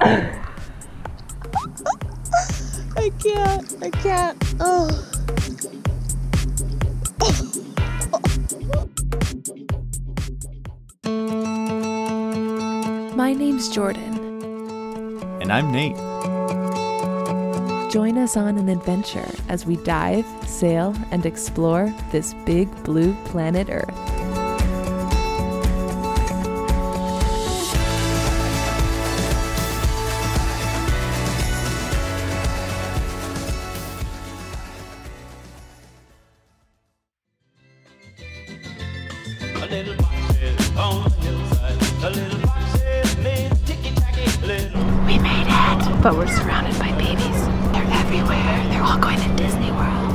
I can't. Oh. My name's Jordan. And I'm Nate. Join us on an adventure as we dive, sail, and explore this big blue planet Earth. A little box is on the hillside. A little box is made ticky tacky. We made it, but we're surrounded by babies. They're everywhere. They're all going to Disney World.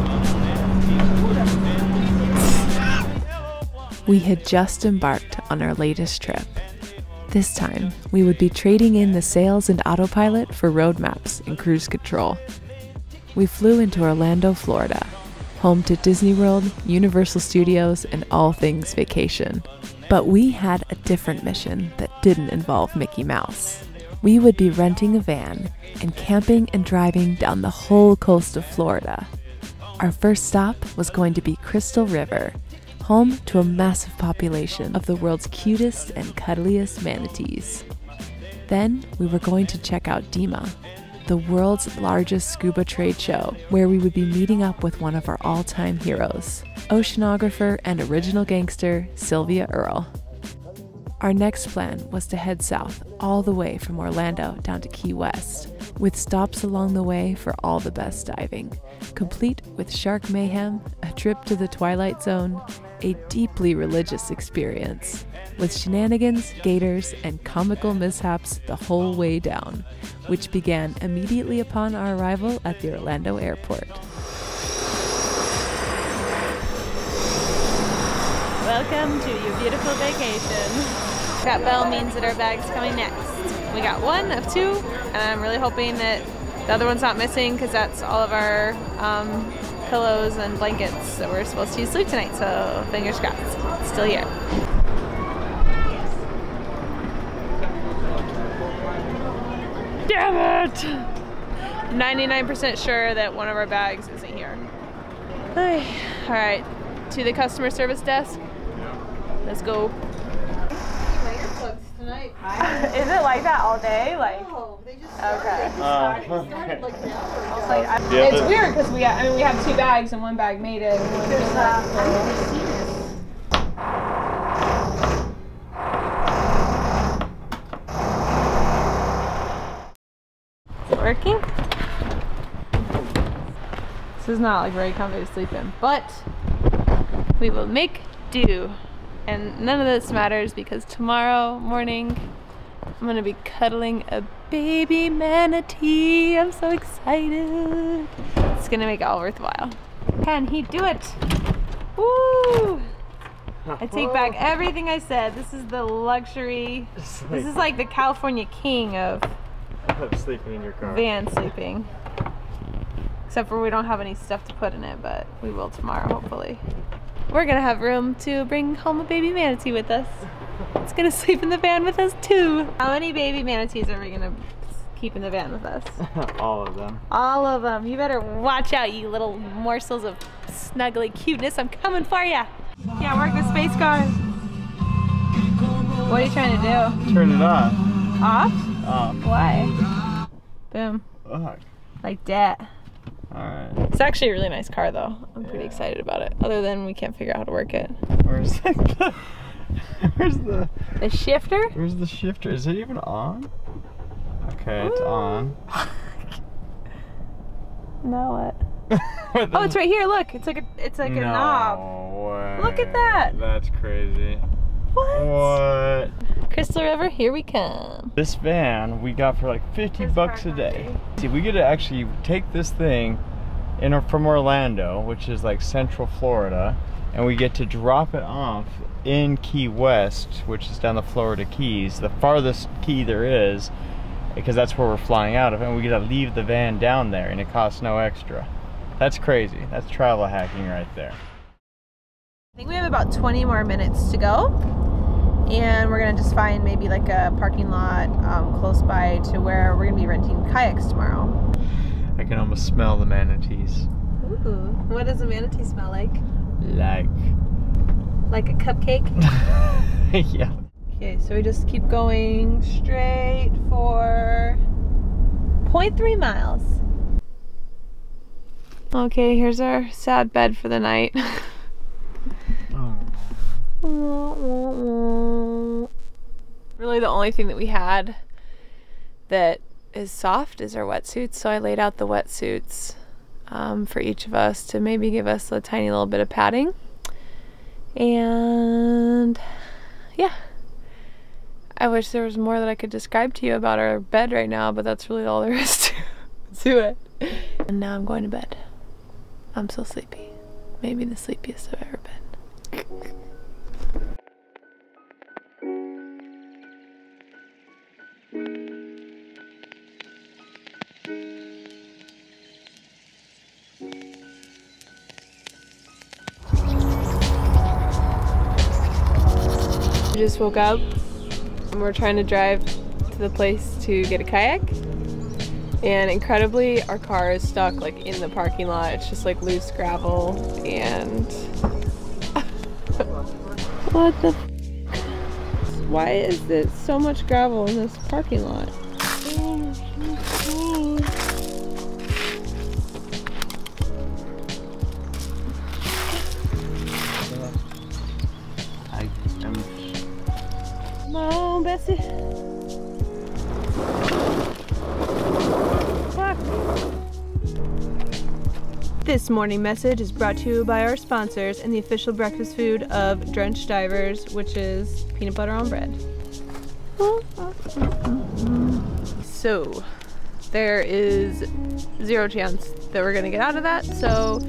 We had just embarked on our latest trip. This time, we would be trading in the sails and autopilot for road maps and cruise control. We flew into Orlando, Florida, home to Disney World, Universal Studios, and all things vacation. But we had a different mission that didn't involve Mickey Mouse. We would be renting a van and camping and driving down the whole coast of Florida. Our first stop was going to be Crystal River, home to a massive population of the world's cutest and cuddliest manatees. Then we were going to check out DEMA, the world's largest scuba trade show, where we would be meeting up with one of our all-time heroes, oceanographer and original gangster Sylvia Earle. Our next plan was to head south all the way from Orlando down to Key West, with stops along the way for all the best diving, complete with shark mayhem, a trip to the Twilight Zone, a deeply religious experience, with shenanigans, gators, and comical mishaps the whole way down, which began immediately upon our arrival at the Orlando airport. Welcome to your beautiful vacation. That bell means that our bag's coming next. We got one of two, and I'm really hoping that the other one's not missing because that's all of our pillows and blankets that we're supposed to use sleep tonight, so fingers crossed. It's still here. Damn it! 99% sure that one of our bags isn't here. Alright, to the customer service desk. Let's go. Is it like that all day? Like, no, they just started like an hour ago. It's weird because we have two bags and one bag made it. I've never seen this. Is it working? This is not like very comfy to sleep in, but we will make do. And none of this matters because tomorrow morning I'm gonna be cuddling a baby manatee. I'm so excited. It's gonna make it all worthwhile. Can he do it? Woo! I take back everything I said. This is the luxury. This is like the California king of sleeping in your car. Van sleeping. Except for we don't have any stuff to put in it, but we will tomorrow, hopefully. We're gonna have room to bring home a baby manatee with us. It's gonna sleep in the van with us too. How many baby manatees are we gonna keep in the van with us? All of them. All of them. You better watch out, you little morsels of snuggly cuteness. I'm coming for ya. Yeah, work the space car. What are you trying to do? Turn it on. Off? Off. Why? Boom. Fuck. Like that. Alright. It's actually a really nice car though. I'm pretty excited about it. Other than we can't figure out how to work it. Where's the The shifter? Where's the shifter? Is it even on? Okay, it's on. Now what? Oh, it's right here. Look, it's like a knob. Way. Look at that. That's crazy. What? What? Crystal River, here we come. This van we got for like 50 bucks a day. See, we get to actually take this thing from Orlando, which is like Central Florida, and we get to drop it off in Key West, which is down the Florida Keys, the farthest key there is, because that's where we're flying out of, and we get to leave the van down there, and it costs no extra. That's crazy. That's travel hacking right there. I think we have about 20 more minutes to go. and we're gonna just find maybe like a parking lot close by to where we're gonna be renting kayaks tomorrow. I can almost smell the manatees. Ooh, what does a manatee smell like? Like a cupcake? yeah. Okay, so we just keep going straight for 0.3 miles. Okay, here's our sad bed for the night. Really the only thing that we had that is soft is our wetsuits, so I laid out the wetsuits for each of us to maybe give us a tiny little bit of padding. And yeah, I wish there was more that I could describe to you about our bed right now, but that's really all there is to it. And now I'm going to bed. I'm so sleepy. Maybe the sleepiest I've ever been. We just woke up and we're trying to drive to the place to get a kayak, and incredibly our car is stuck like in the parking lot. It's just like loose gravel and what the why is there so much gravel in this parking lot? Come on, Bessie. Fuck. This morning message is brought to you by our sponsors and the official breakfast food of Drenched Divers, which is peanut butter on bread. So, there is 0 chance that we're gonna get out of that, so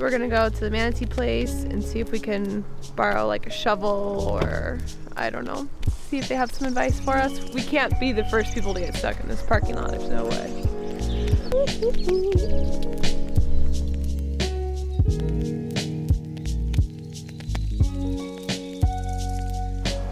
we're gonna go to the Manatee place and see if we can borrow like a shovel or I don't know, see if they have some advice for us. We can't be the first people to get stuck in this parking lot, there's no way.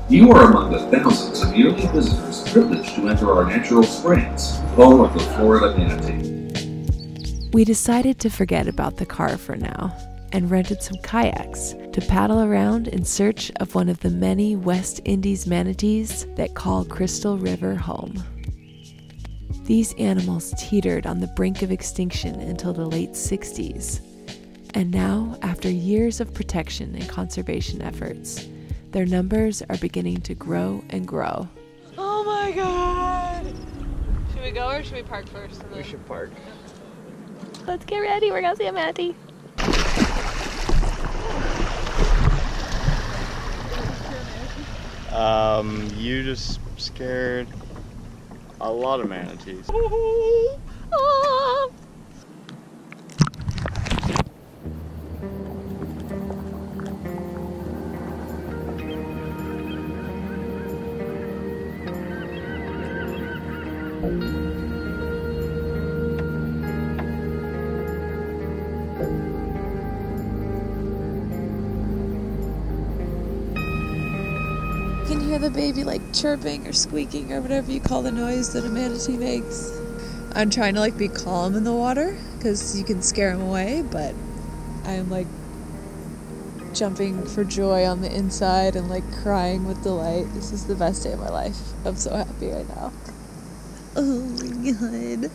You are among the thousands of yearly visitors privileged to enter our natural springs, home of the Florida manatee. We decided to forget about the car for now and rented some kayaks to paddle around in search of one of the many West Indies manatees that call Crystal River home. These animals teetered on the brink of extinction until the late 60s, and now, after years of protection and conservation efforts, their numbers are beginning to grow and grow. Oh my god! Should we go or should we park first? We should park. Let's get ready, we're gonna see a manatee. You just scared a lot of manatees. Oh. You can hear the baby like chirping or squeaking or whatever you call the noise that a manatee makes. I'm trying to like be calm in the water because you can scare him away, but I'm like jumping for joy on the inside and like crying with delight. This is the best day of my life. I'm so happy right now. Oh my god.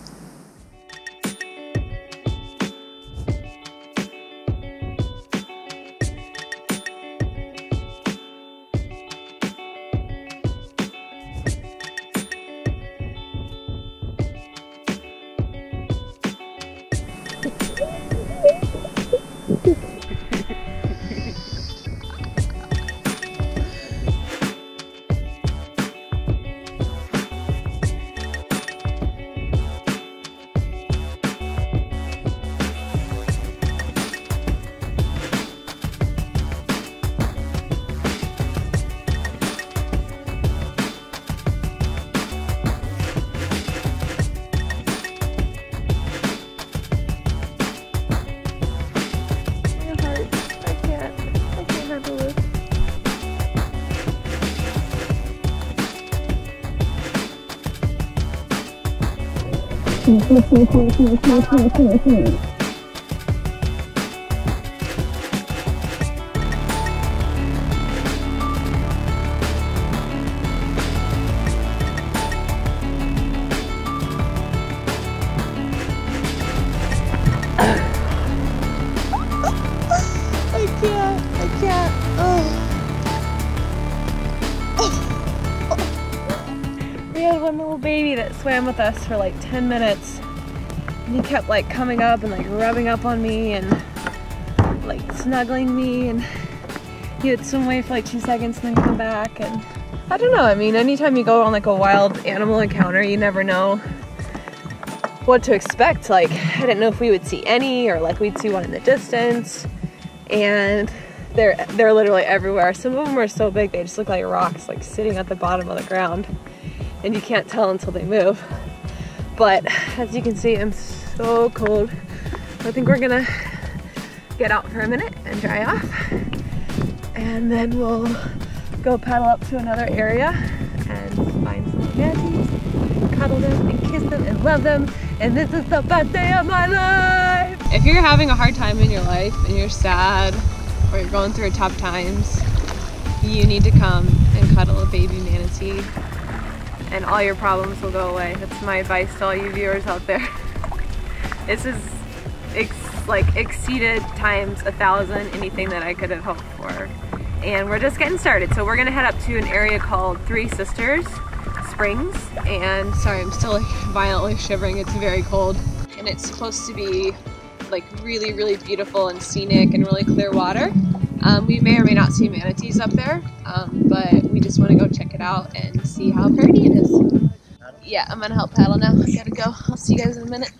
We had one little baby that swam with us for like 10 minutes. And he kept like coming up and like rubbing up on me and like snuggling me, and he would swim away for like 2 seconds and then come back. And I don't know, I mean, anytime you go on like a wild animal encounter, you never know what to expect. Like, I didn't know if we would see any or like we'd see one in the distance. And they're literally everywhere. Some of them are so big they just look like rocks, like sitting at the bottom of the ground, and you can't tell until they move. But as you can see, I'm so cold. I think we're gonna get out for a minute and dry off, and then we'll go paddle up to another area and find some manatees, cuddle them and kiss them and love them, and this is the best day of my life! If you're having a hard time in your life and you're sad or you're going through tough times, you need to come and cuddle a baby manatee and all your problems will go away. That's my advice to all you viewers out there. This is like exceeded times 1,000 anything that I could have hoped for. And we're just getting started. So we're gonna head up to an area called Three Sisters Springs. And sorry, I'm still like violently shivering. It's very cold. And it's supposed to be like really, really beautiful and scenic and really clear water. We may or may not see manatees up there, but we just want to go check it out and see how pretty it is. Yeah, I'm gonna help paddle now. I gotta go. I'll see you guys in a minute.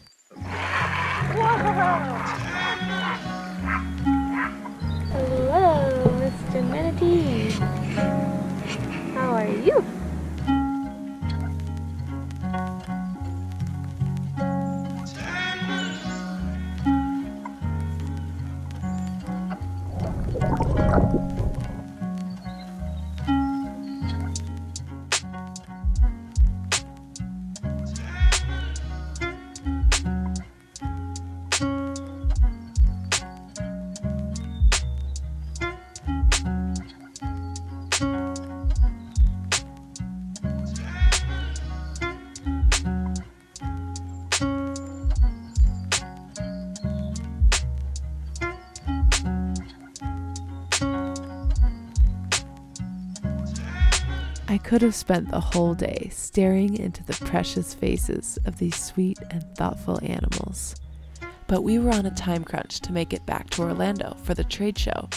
Hello, Mr. Manatee. How are you? I could have spent the whole day staring into the precious faces of these sweet and thoughtful animals. But we were on a time crunch to make it back to Orlando for the trade show,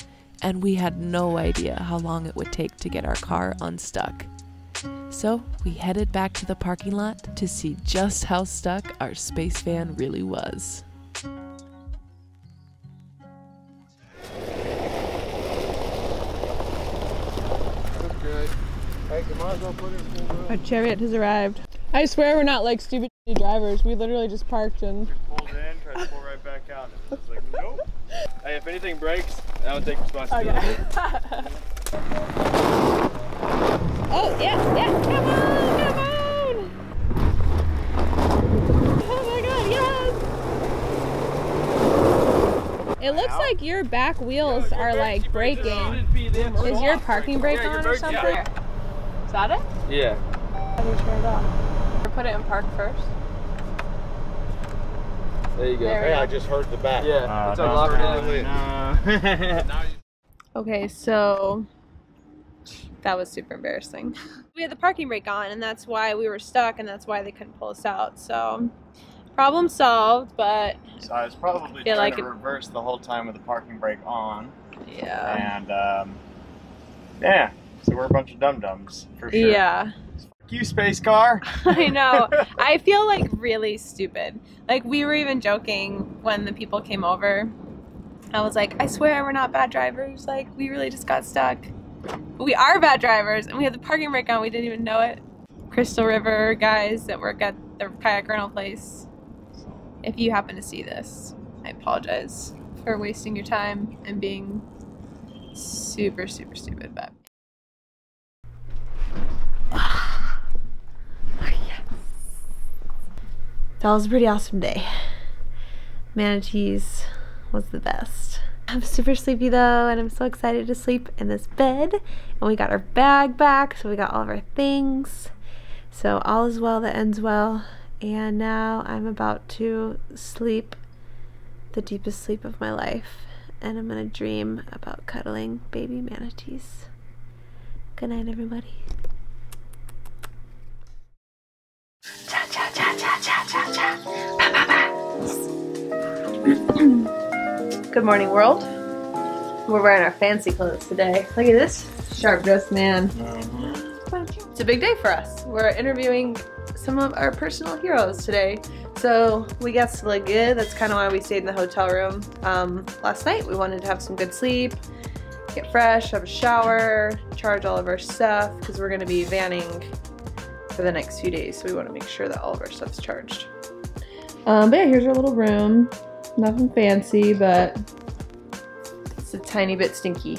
and we had no idea how long it would take to get our car unstuck. So we headed back to the parking lot to see just how stuck our space van really was. Our chariot has arrived. I swear we're not like stupid drivers. We literally just parked and Pulled in, tried to pull right back out. And it's like, nope. Hey, if anything breaks, I don't take responsibility. Okay. Oh yeah, come on! Oh my god, yes! It looks like your back wheels are like braking. Is your parking brake on or something? Yeah. Is that it? Yeah. How do you turn it on? Or put it in park first. There you go. There we go. I just heard the back. Yeah, it's unlocked. Okay, so that was super embarrassing. We had the parking brake on, and that's why we were stuck, and that's why they couldn't pull us out. So, problem solved, but So I was probably feel trying like to reverse the whole time with the parking brake on. yeah. And, yeah. So we're a bunch of dum-dums, for sure. Yeah. Fuck you, space car! I know. I feel like really stupid. Like, we were even joking when the people came over. I was like, I swear we're not bad drivers. Like, we really just got stuck. But we are bad drivers, and we had the parking brake on. We didn't even know it. Crystal River guys that work at the kayak rental place. If you happen to see this, I apologize for wasting your time and being super, super stupid, but. That was a pretty awesome day. Manatees was the best. I'm super sleepy though, and I'm so excited to sleep in this bed. And we got our bag back, so we got all of our things. So all is well that ends well. And now I'm about to sleep the deepest sleep of my life. And I'm gonna dream about cuddling baby manatees. Good night, everybody. Cha cha cha cha cha cha cha. Pa, pa, pa. Good morning, world. We're wearing our fancy clothes today. Look at this sharp dressed man. It's a big day for us. We're interviewing some of our personal heroes today. So we got to look good. That's kind of why we stayed in the hotel room last night. We wanted to have some good sleep, get fresh, have a shower, charge all of our stuff, because we're going to be vanning for the next few days. So we want to make sure that all of our stuff's charged. But yeah, here's our little room. Nothing fancy, but it's a tiny bit stinky.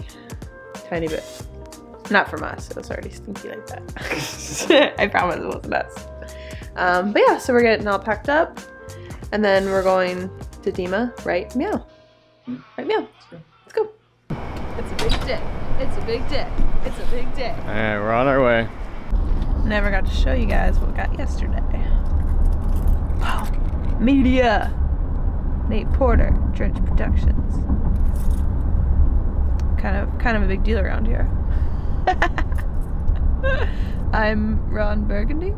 Tiny bit. Not from us. It was already stinky like that. I promise it wasn't us. But yeah, so we're getting all packed up, and then we're going to Dima, right? Meow. Right, meow. Let's go. It's a big day. It's a big day. It's a big day. Alright, we're on our way. Never got to show you guys what we got yesterday. Wow. Media. Nate Porter, Drenched Productions. Kind of a big deal around here. I'm Ron Burgundy.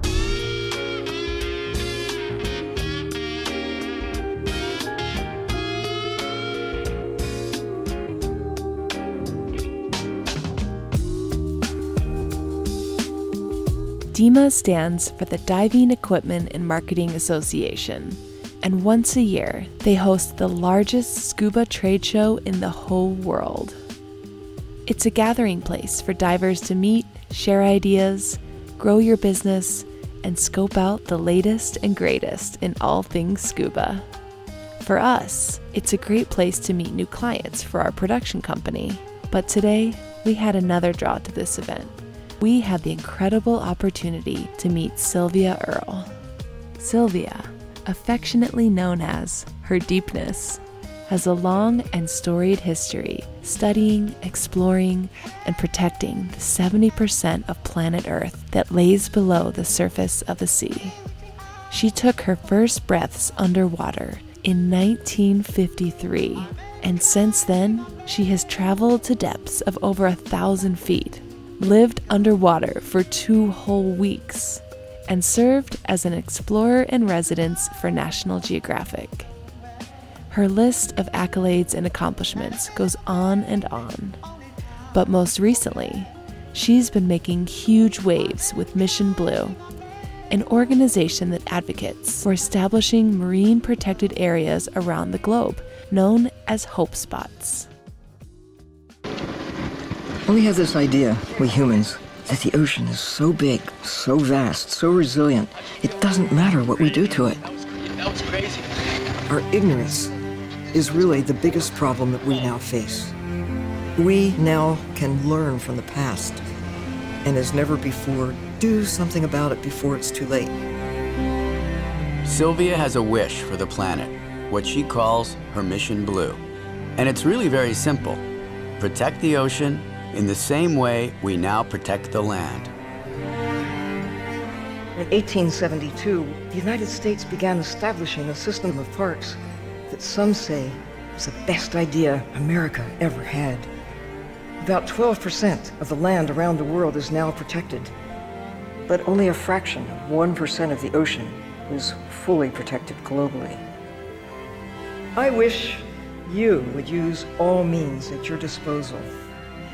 DEMA stands for the Diving Equipment and Marketing Association, and once a year they host the largest scuba trade show in the whole world. It's a gathering place for divers to meet, share ideas, grow your business, and scope out the latest and greatest in all things scuba. For us, it's a great place to meet new clients for our production company. But today, we had another draw to this event. We had the incredible opportunity to meet Sylvia Earle. Sylvia, affectionately known as Her Deepness, has a long and storied history studying, exploring, and protecting the 70% of planet Earth that lays below the surface of the sea. She took her first breaths underwater in 1953, and since then, she has traveled to depths of over 1,000 feet, lived underwater for 2 whole weeks, and served as an explorer in residence for National Geographic. Her list of accolades and accomplishments goes on and on. But most recently, she's been making huge waves with Mission Blue, an organization that advocates for establishing marine protected areas around the globe, known as Hope Spots. We have this idea, we humans, that the ocean is so big, so vast, so resilient, it doesn't matter what we do to it. That was crazy. Our ignorance is really the biggest problem that we now face. We now can learn from the past, and as never before, do something about it before it's too late. Sylvia has a wish for the planet, what she calls her Mission Blue. And it's really very simple. Protect the ocean in the same way we now protect the land. In 1872, the United States began establishing a system of parks that some say was the best idea America ever had. About 12% of the land around the world is now protected, but only a fraction of 1% of the ocean is fully protected globally. I wish you would use all means at your disposal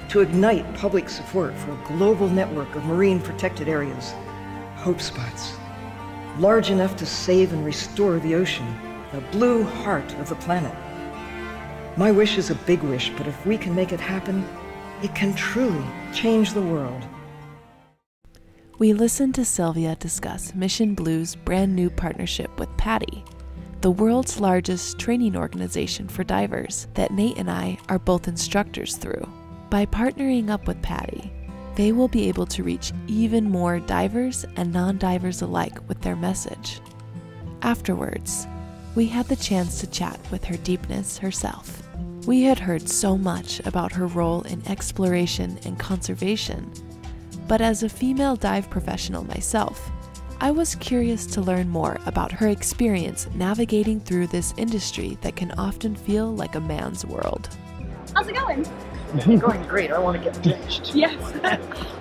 to ignite public support for a global network of marine protected areas, Hope Spots, large enough to save and restore the ocean, the blue heart of the planet. My wish is a big wish, but if we can make it happen, it can truly change the world. We listened to Sylvia discuss Mission Blue's brand new partnership with PADI, the world's largest training organization for divers that Nate and I are both instructors through. By partnering up with PADI, they will be able to reach even more divers and non-divers alike with their message. Afterwards, we had the chance to chat with her deepness herself. We had heard so much about her role in exploration and conservation, but as a female dive professional myself, I was curious to learn more about her experience navigating through this industry that can often feel like a man's world. How's it going? Going great. I want to get drenched. Yes.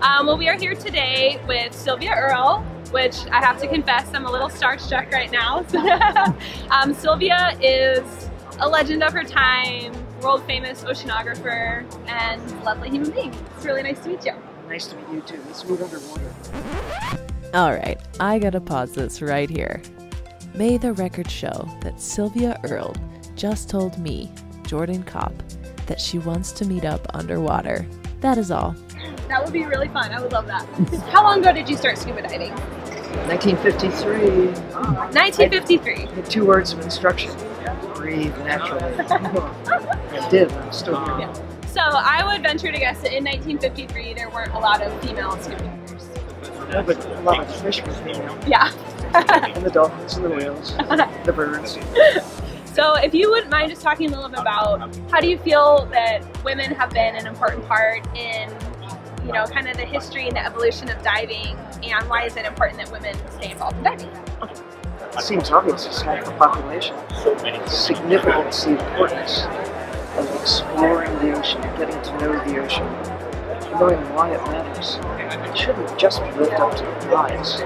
Well, we are here today with Sylvia Earle, which I have to confess I'm a little starstruck right now. Sylvia is a legend of her time, world famous oceanographer, and lovely human being. It's really nice to meet you. Nice to meet you too. Let's move underwater. Alright, I gotta pause this right here. May the record show that Sylvia Earle just told me, Jordan Kopp, that she wants to meet up underwater. That is all. That would be really fun. I would love that. How long ago did you start scuba diving? 1953. 1953. I had 2 words of instruction. Breathe naturally. I did. I'm still here. Yeah. So I would venture to guess that in 1953 there weren't a lot of female scuba divers. No, but a lot of the fish were female. Yeah. And the dolphins and the whales, the birds. So if you wouldn't mind just talking a little bit about how do you feel that women have been an important part in, you know, kind of the history and the evolution of diving, and why is it important that women stay involved in diving? It seems obvious. It's half the population. Significance, the importance of exploring the ocean, getting to know the ocean, knowing why it matters. It shouldn't just be left up to the guys.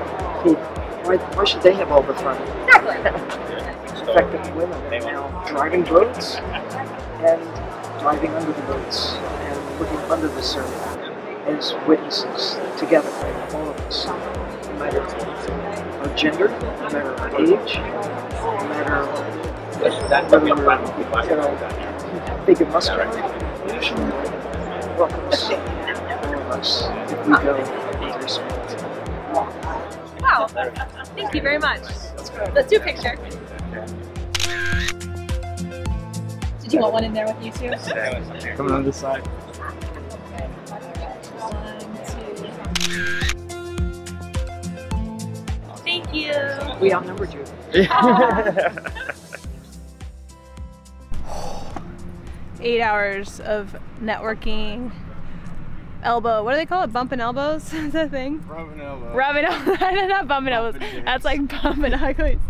Why should they have all the fun? Exactly. The fact that women are now driving boats and diving under the boats and looking under the surf as witnesses together, all of us, no matter our gender, no matter our age, no matter whether we're big and muscular. The ocean welcomes all of us if we go with respect. Wow. Thank you very much. Let's do a picture. Did you want one in there with you too? Coming on this side. 1, 2. Thank you. We outnumbered you. 8 hours of networking. Elbow, what do they call it? Bumping elbows? Is that a thing? Rubbing elbows. Rubbing elbows. Not bumping elbows. That's like bumping uglies.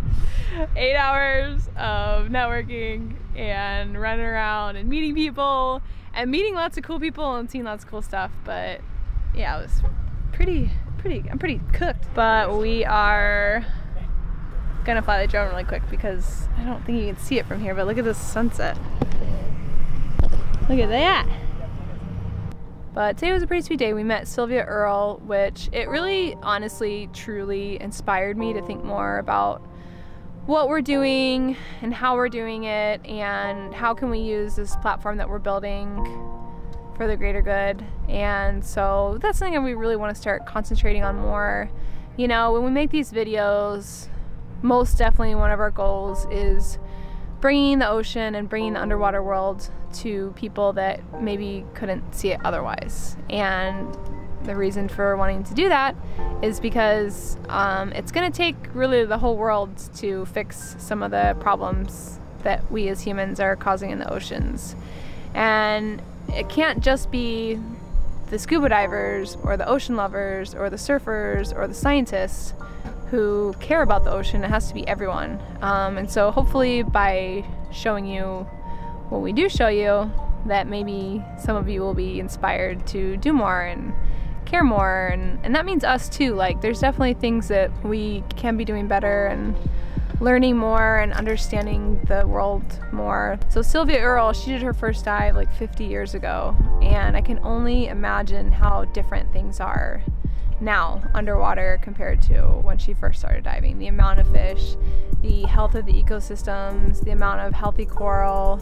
8 hours of networking and running around and meeting people and meeting lots of cool people and seeing lots of cool stuff. But yeah, it was I'm pretty cooked. But we are gonna fly the drone really quick because I don't think you can see it from here, but look at this sunset. Look at that. But today was a pretty sweet day. We met Sylvia Earle, which it really, honestly, truly inspired me to think more about what we're doing and how we're doing it and how can we use this platform that we're building for the greater good. And so that's something that we really want to start concentrating on more. You know, when we make these videos, most definitely one of our goals is bringing the ocean and bringing the underwater world to people that maybe couldn't see it otherwise. And the reason for wanting to do that is because it's going to take really the whole world to fix some of the problems that we as humans are causing in the oceans. And it can't just be the scuba divers or the ocean lovers or the surfers or the scientists who care about the ocean. It has to be everyone. And so hopefully by showing you what we do show you, that maybe some of you will be inspired to do more and care more, and that means us too. Like, there's definitely things that we can be doing better and learning more and understanding the world more. So Sylvia Earle, she did her first dive like 50 years ago, and I can only imagine how different things are now underwater compared to when she first started diving. The amount of fish, the health of the ecosystems, the amount of healthy coral.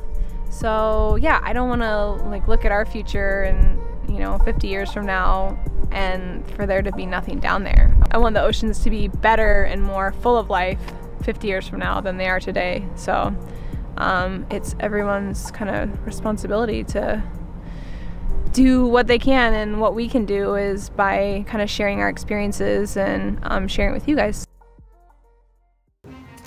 So yeah, I don't want to like look at our future and, you know, 50 years from now and for there to be nothing down there. I want the oceans to be better and more full of life 50 years from now than they are today. So it's everyone's kind of responsibility to do what they can, and what we can do is by kind of sharing our experiences and sharing it with you guys.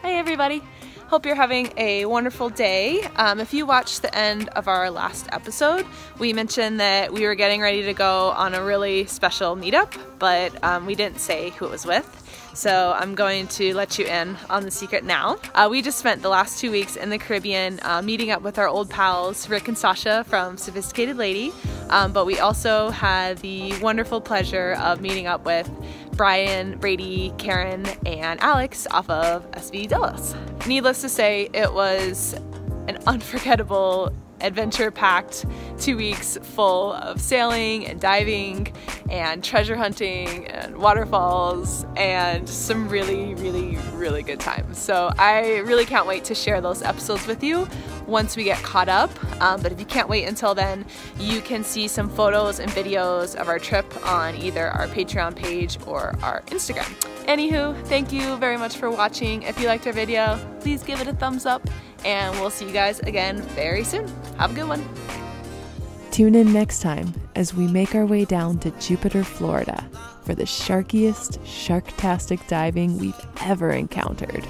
Hey Hey everybody! Hope you're having a wonderful day. If you watched the end of our last episode, we mentioned that we were getting ready to go on a really special meetup, but we didn't say who it was with. So I'm going to let you in on the secret now. We just spent the last 2 weeks in the Caribbean meeting up with our old pals Rick and Sasha from Sophisticated Lady, but we also had the wonderful pleasure of meeting up with Brian, Brady, Karen, and Alex off of SV Delos. Needless to say, it was an unforgettable, adventure-packed 2 weeks full of sailing and diving and treasure hunting and waterfalls and some really, really, really good times. So I really can't wait to share those episodes with you once we get caught up. But if you can't wait until then, you can see some photos and videos of our trip on either our Patreon page or our Instagram. Anywho, thank you very much for watching. If you liked our video, please give it a thumbs up, and we'll see you guys again very soon. Have a good one. Tune in next time as we make our way down to Jupiter, Florida for the sharkiest, sharktastic diving we've ever encountered.